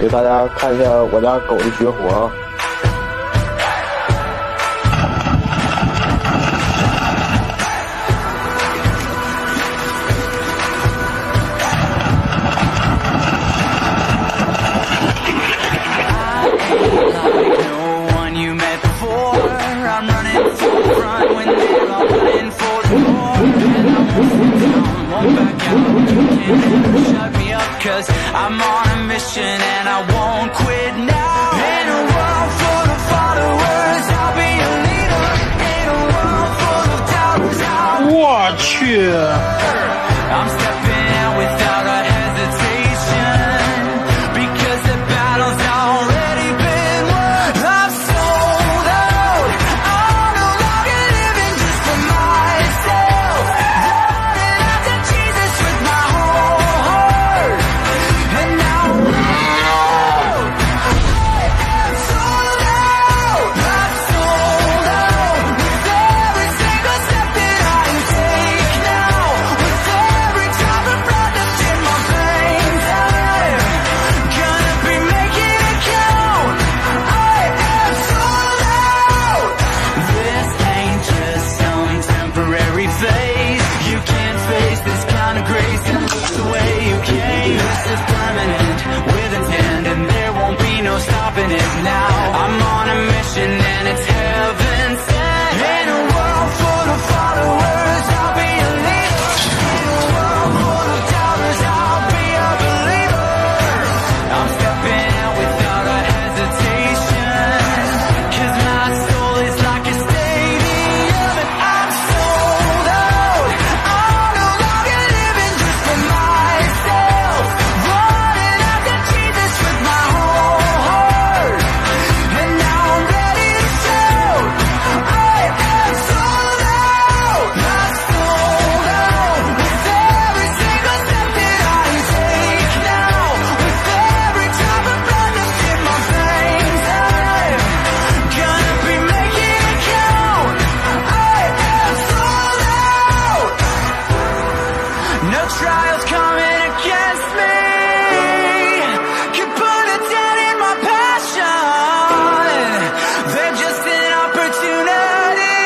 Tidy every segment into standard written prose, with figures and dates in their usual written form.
给大家看一下我家狗的绝活啊！Cause I'm on a mission and I won't quit now. In a world full of followers, I'll be a leader. In a world full of doubters, I'll be a believer. I'm stepping out without a hesitation, because the battle's already been won. I'm sold out. I'm no longer living just for myself. Running after Jesus with my whole heart. And now I'm sold out. I'm sold out. With every single step that I take now, with every drop of blood that's in my veins, I'm gonna be making it count. I am sold out. This ain't just some temporary phase. You can't face this kind of grace and look the way you came. This is permanent, with intent, and there won't be no stopping it now. I'm on a mission and it's heaven sent. In a world full of followers, I'll be a leader. In a world full of doubters, I'll be a believer. I'm stepping out without a hesitation, cause my soul is like a stadium. And I'm sold out. I'm no longer living just for myself. Running after Jesus with my whole heart. And now I'm ready to shout. I am sold out. I'm sold out. With every single step that I take now, with every drop of blood that's in my veins, I'm gonna be making it count. I am sold out. No trials coming against me can put a dent in my passion. They're just an opportunity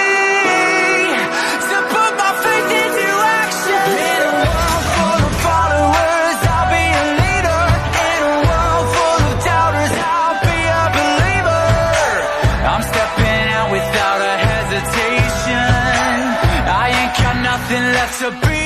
to put my faith into action. In a world full of followers, I'll be a leader. In a world full of doubters, I'll be a believer. I'm stepping out without a hesitation. I ain't got nothing left to be